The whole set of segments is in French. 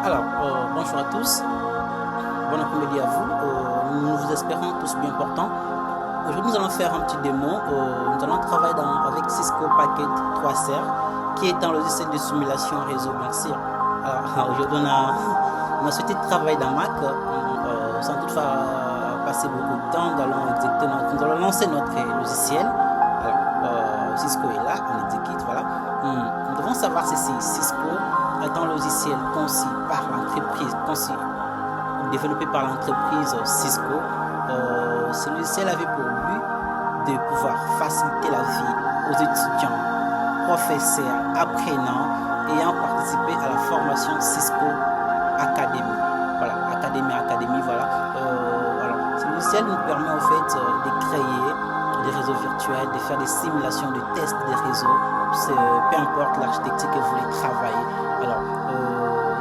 Bonjour à tous, bon après-midi à vous. Nous vous espérons tous bien portants. Aujourd'hui, nous allons faire un petit démo. Nous allons travailler avec Cisco Packet 3SER, qui est un logiciel de simulation réseau, bien sûr. Alors, aujourd'hui, on a souhaité travailler dans Mac, sans toutefois passer beaucoup de temps. Nous allons lancer notre logiciel. Alors, Cisco est là, on exécute, voilà. Nous devons savoir si Cisco est un logiciel conçu par l'entreprise, développé par l'entreprise Cisco. Ce logiciel avait pour but de pouvoir faciliter la vie aux étudiants, professeurs, apprenants ayant participé à la formation Cisco Academy. Voilà, Academy, voilà. Ce logiciel nous permet en fait de créer des réseaux virtuels, de faire des simulations de tests des réseaux, peu importe l'architecture que vous voulez travailler. Alors,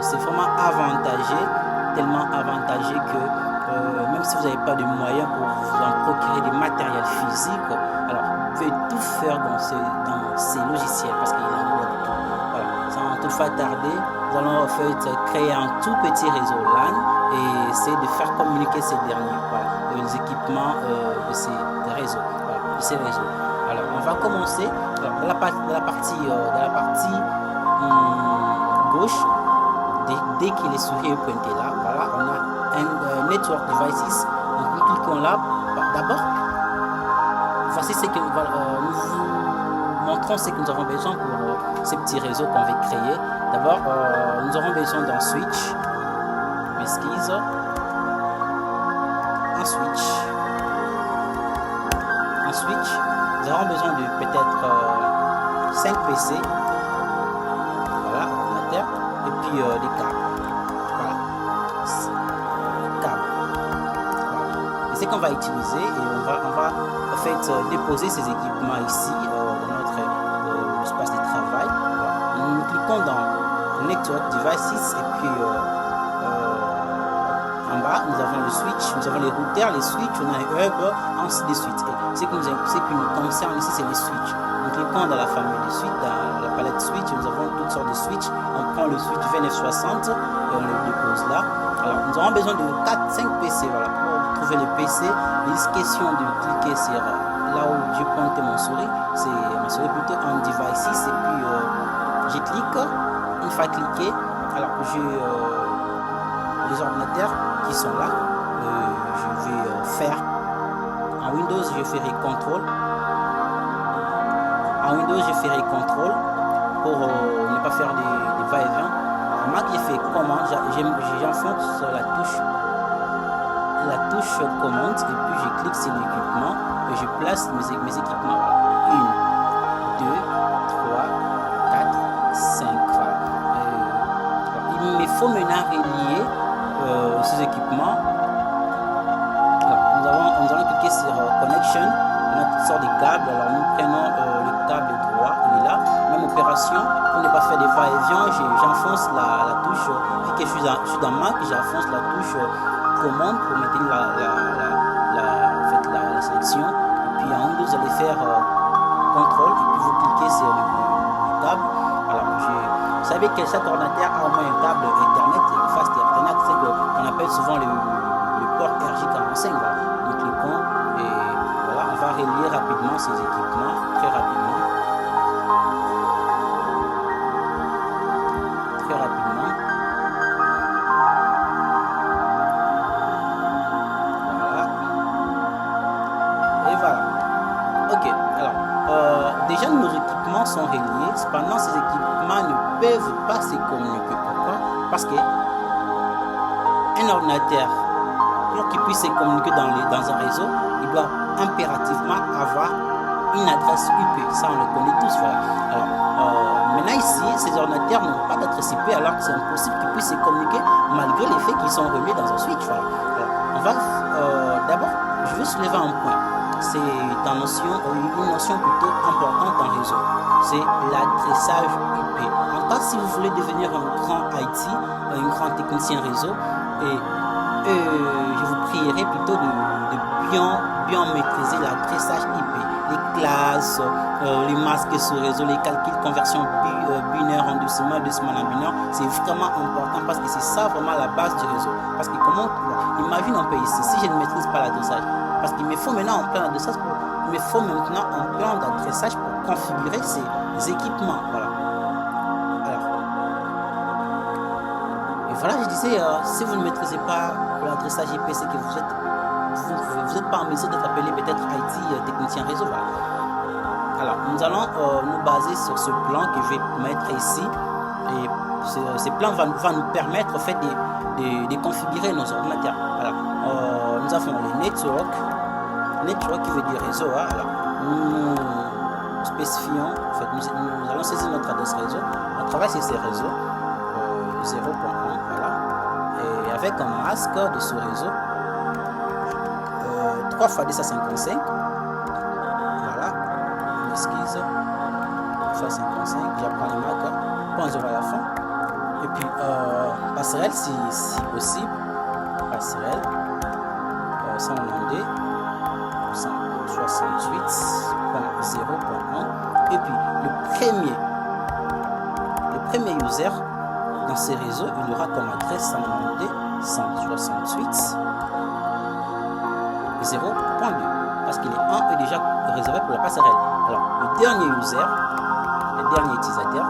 c'est vraiment avantageux, tellement avantageux que même si vous n'avez pas de moyens pour vous en procurer des matériels physiques, alors vous pouvez tout faire dans ces logiciels parce qu'il y a un de tout. Voilà. Sans toutefois tarder, nous allons en fait créer un tout petit réseau LAN et essayer de faire communiquer ces derniers, voilà, les équipements de ces réseaux. Voilà, de ces réseaux. Alors, on va commencer dans la partie gauche. Dès que les souris est pointé là, voilà, on a un Network Devices. Donc nous cliquons là. D'abord, voici ce que nous vous montrons ce que nous avons besoin pour ces petits réseaux qu'on veut créer. D'abord, nous aurons besoin d'un switch. M'excuse. Un switch. Nous aurons besoin de peut-être 5 PC. Voilà, ordinateur. Et puis des câbles. Voilà. Câbles. Voilà. Et c'est qu'on va utiliser et on va en fait déposer ces équipements ici dans notre espace de travail. Voilà. Nous cliquons dans Network Devices et puis en bas nous avons le switch, nous avons les routeurs, les switches, on a les hubs, ainsi de suite. Et ce qui nous concerne ici, c'est les switches. Nous cliquons dans la famille de switch, dans la palette switch, nous avons toutes sortes de switches. On prend le switch V960 et on le dépose là. Alors nous aurons besoin de 5 PC, voilà, pour trouver les PC. Il est question de cliquer sur là où j'ai pointé mon souris, c'est ma souris plutôt en devices, et puis je clique. Une fois cliqué, alors j'ai les ordinateurs qui sont là. Je vais faire en Windows, je ferai contrôle. En Windows, je ferai contrôle pour ne pas faire des va-et-vient. En Mac, j'ai fait commande, j'enfonce la touche commande et puis je clique sur l'équipement et je place mes équipements. 1, 2, 3, 4, 5. Voilà. Il me faut maintenant relier ces équipements. Alors, nous allons cliquer sur Connection. On a toutes sortes de câbles. Alors nous prenons le câble droit, il est là. Même opération, pour ne pas faire des va-et-vient, j'enfonce la touche. Vu que je suis dans Mac, j'enfonce la touche commande pour maintenir la sélection. Et puis en Windows, vous allez faire contrôle et puis vous cliquez sur le câble. Alors vous savez que cet ordinateur a au moins un câble Ethernet, une fast Ethernet, c'est qu'on appelle souvent le port RJ45. Voilà. Nous cliquons et voilà, on va relier rapidement ces équipements, très rapidement. Voilà. Et voilà. Ok, alors, déjà nos équipements sont reliés, cependant ces équipements ne peuvent pas se communiquer. Pourquoi? Parce que un ordinateur, pour qu'il puisse se communiquer dans un réseau, il doit impérativement avoir une adresse IP. Ça, on le connaît tous. Voilà. Alors, maintenant ici, ces ordinateurs n'ont pas d'adresse IP, alors que c'est impossible qu'ils puissent se communiquer malgré les faits qu'ils sont reliés dans un switch. Voilà. Alors, on va d'abord, je vais soulever un point. C'est une notion plutôt importante en réseau. C'est l'adressage IP. En cas, si vous voulez devenir un grand IT, un grand technicien réseau, et je vous prierai plutôt de bien maîtriser l'adressage IP, les classes, les masques sur réseau, les calculs, conversion binaire en décimal, décimal en binaire. C'est vraiment important parce que c'est ça vraiment la base du réseau. Parce que imagine un peu ici, si je ne maîtrise pas l'adressage, parce qu'il me faut maintenant un plan d'adressage pour configurer ces équipements. Voilà. Voilà, je disais, si vous ne maîtrisez pas l'adressage IP, c'est que vous n'êtes pas en mesure d'être appelé peut-être IT technicien réseau. Voilà. Alors, nous allons nous baser sur ce plan que je vais mettre ici. Et ce plan va nous permettre en fait de configurer nos ordinateurs. Voilà. Nous avons le network qui veut dire réseau. Hein. Alors, nous spécifions, en fait, nous allons saisir notre adresse réseau. On travaille sur ces réseaux 0.1. Voilà. Et avec un masque de ce réseau 3 fois 10 à 55. Voilà. Esquisse 3 fois 55. J'apprends les marques. Point 0 à la fin. Et puis passerelle si possible. Passerelle 192 168.0.1. Et puis le premier user dans ces réseaux, il aura comme adresse 192 168 0.2 parce que le 1 est déjà réservé pour la passerelle. Alors, le dernier utilisateur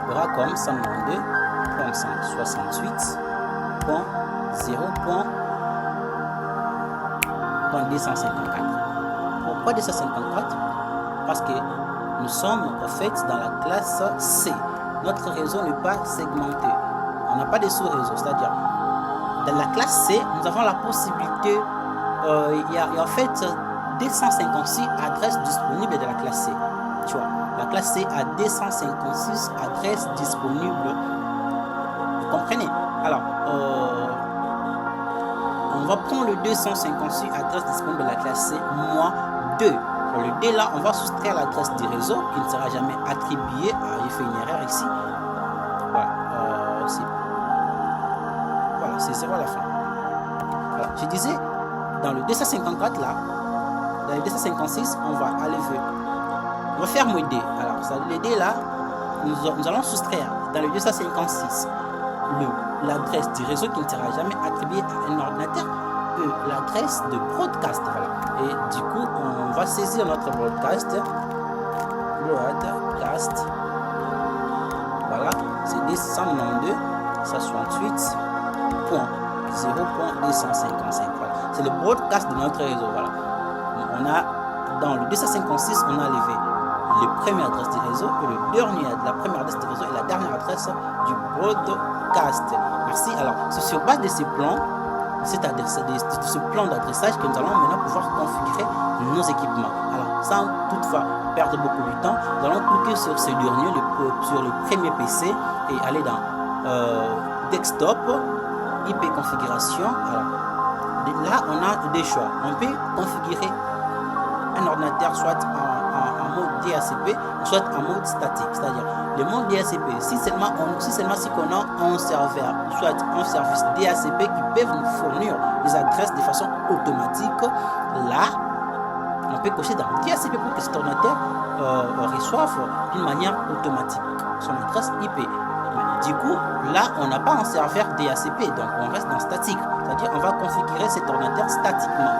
aura comme 192.168.0.254. Pourquoi 254? Parce que nous sommes en fait dans la classe C. Notre réseau n'est pas segmenté. On n'a pas de sous-réseaux. C'est-à-dire, dans la classe C, nous avons la possibilité, il y a en fait 256 adresses disponibles de la classe C. Tu vois, la classe C a 256 adresses disponibles. Vous comprenez? Alors, on va prendre le 256 adresses disponibles de la classe C, moins 2. Pour le D là, on va soustraire l'adresse du réseau qui ne sera jamais attribuée. J'ai fait une erreur ici. Voilà. Voilà, c'est 0 à la fin. Voilà. Je disais, dans le 254 là, dans le 256, on va faire moins D. Alors, le D là, nous allons soustraire dans le 256 l'adresse du réseau qui ne sera jamais attribuée à un ordinateur, l'adresse de broadcast. Voilà. Et du coup, on va saisir notre broadcast. Voilà, c'est 292 168.0.255. Voilà. C'est le broadcast de notre réseau. Voilà. Dans le 256, on a levé la première adresse du réseau et la première adresse du réseau et la dernière adresse du broadcast. Merci. Alors, c'est sur base de ces plans, de ce plan d'adressage que nous allons maintenant pouvoir configurer nos équipements. Alors, sans toutefois perdre beaucoup de temps, nous allons cliquer sur ce dernier, sur le premier PC et aller dans desktop, IP configuration. Alors, là, on a des choix. On peut configurer un ordinateur soit en mode DHCP, soit en mode statique. C'est-à-dire, le mode DHCP, si seulement si on a un serveur, soit un service DHCP qui peuvent nous fournir les adresses de façon automatique, là, on peut cocher dans DHCP pour que cet ordinateur reçoive d'une manière automatique son adresse IP. Du coup, là, on n'a pas un serveur DHCP, donc on reste dans statique. C'est-à-dire, on va configurer cet ordinateur statiquement.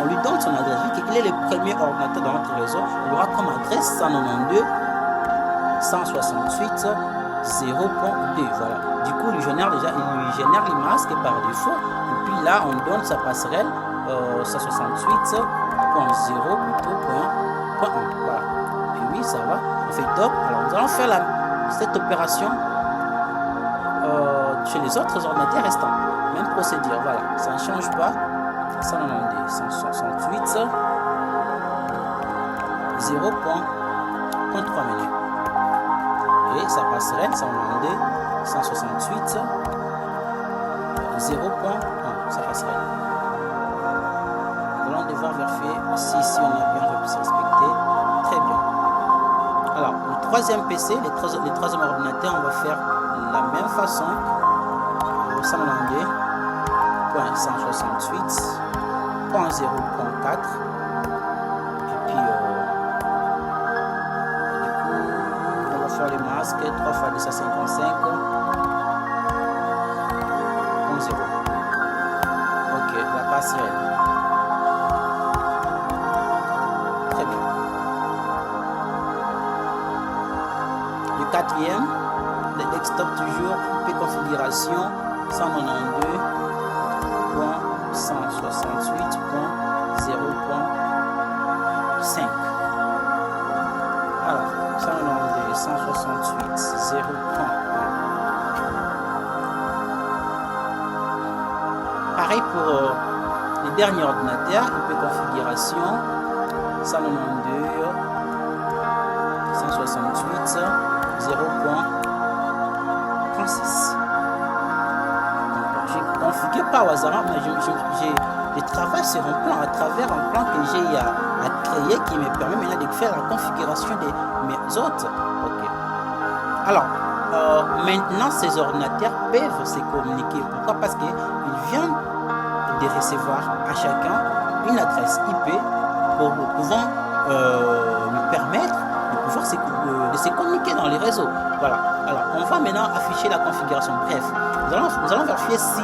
On lui donne son adresse, vu qu'il est le premier ordinateur dans notre réseau, il aura comme adresse 192 168 0.2. Voilà. Du coup, il lui génère les masques par défaut. Et puis là, on donne sa passerelle 168.0 plutôt .1. Voilà. Et oui, ça va. On fait top. Alors, nous allons faire cette opération chez les autres ordinateurs restants. Même procédure. Voilà. Ça ne change pas. 192 168 0.3 minutes. Et sa passerelle 192 168 0.1. Ça passerelle. Nous allons devoir vérifier si on a bien respecté. Très bien. Alors, le troisième PC, les troisième ordinateur, on va faire la même façon. 192.168.0.4. Et puis, du coup, on va faire les masques 3 fois 255.0. Ok, la passe réelle. Très bien. Le quatrième, le desktop toujours, coupé configuration 192.168.0.5. Alors, 192.168.0.1. Pareil pour les derniers ordinateurs, coupé configuration 192.168.0.36. J'ai configuré pas au hasard, mais je travaille sur un plan, à travers un plan que j'ai à créer qui me permet maintenant de faire la configuration de mes autres. Ok. Alors, maintenant, ces ordinateurs peuvent se communiquer. Pourquoi? Parce qu'ils viennent de recevoir à chacun une adresse IP pour pouvant nous permettre de pouvoir de se communiquer dans les réseaux. Voilà. Alors, on va maintenant afficher la configuration. Bref, nous allons vérifier si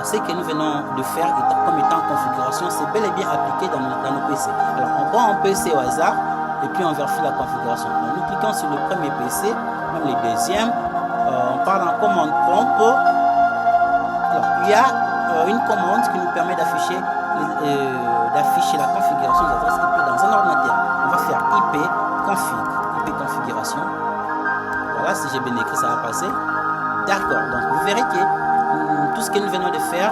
ce que nous venons de faire comme étant en configuration, c'est bel et bien appliqué dans nos PC. Alors, on prend un PC au hasard et puis on vérifie la configuration. Donc, nous cliquons sur le premier PC, même le deuxième. On parle en commande prompt. Alors, il y a une commande qui nous permet d'afficher la configuration des adresses IP dans un ordinateur. On va faire IP configuration. Voilà, si j'ai bien écrit, ça va passer. D'accord, donc vous verrez que tout ce que nous venons de faire,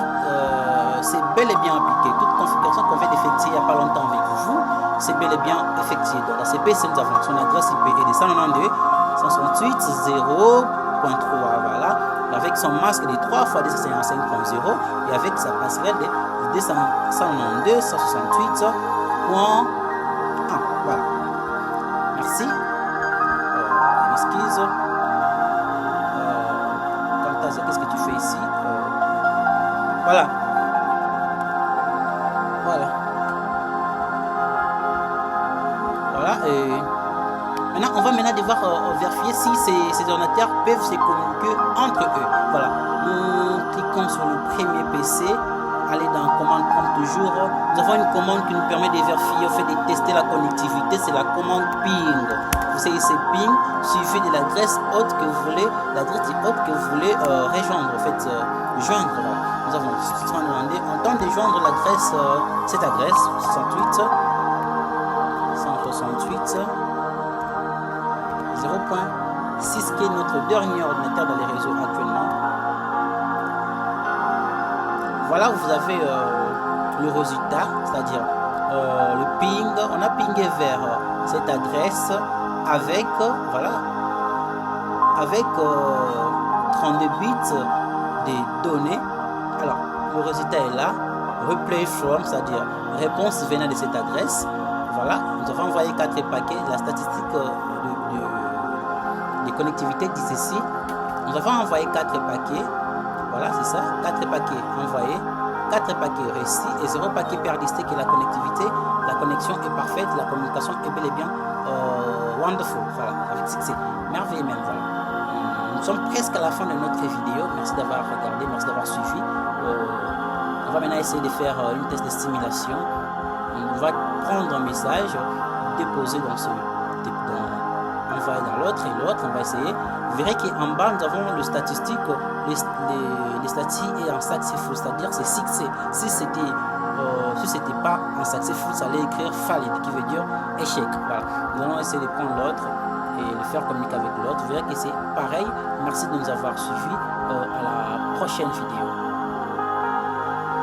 c'est bel et bien appliqué. Toute configuration qu'on vient d'effectuer il n'y a pas longtemps avec vous, c'est bel et bien effectué. Donc, dans ce PC, nous avons son adresse IP est de 192.168.0.3, voilà, avec son masque de 3 x 255.0 et avec sa passerelle de 192.168.1. Voilà. Merci. Excuse. Qu'est-ce que tu fais ici? Voilà. Et maintenant, on va devoir vérifier si ces ordinateurs peuvent se communiquer entre eux. Voilà. Nous cliquons sur le premier PC. Allez dans commande prompt toujours. Nous avons une commande qui nous permet de vérifier, au fait de tester la connectivité. C'est la commande ping. Vous savez, c'est ping suivi de l'adresse haute que vous voulez, rejoindre, en fait, joindre. Voilà. Nous avons demandé, on tente de joindre l'adresse, cette adresse 168 0.6 qui est notre dernier ordinateur dans les réseaux actuellement. Voilà, vous avez le résultat, c'est-à-dire le ping. On a pingé vers cette adresse avec 32 bits de données. Alors, le résultat est là. Replay from, c'est-à-dire réponse venant de cette adresse. Voilà, nous avons envoyé 4 paquets. La statistique de connectivité dit ceci. Nous avons envoyé 4 paquets. Voilà, c'est ça. 4 paquets envoyés, 4 paquets réussis et 0 paquet perdisté qui est la connectivité. La connexion est parfaite, la communication est bel et bien wonderful. Voilà, avec succès. Merveilleux même. Voilà. Nous sommes presque à la fin de notre vidéo. Merci d'avoir regardé, merci d'avoir suivi. On va maintenant essayer de faire une test de simulation. On va prendre un message, déposer dans ce envoyer dans l'autre et l'autre. On va essayer. Vous verrez qu'en bas nous avons le statistique, les statistiques et en successful, c'est-à-dire c'est succès. Si c'était pas en successful, ça allait écrire failed, qui veut dire échec. Voilà. Nous allons essayer de prendre l'autre et le faire communiquer avec l'autre. Vous verrez que c'est pareil. Merci de nous avoir suivis. À la prochaine vidéo.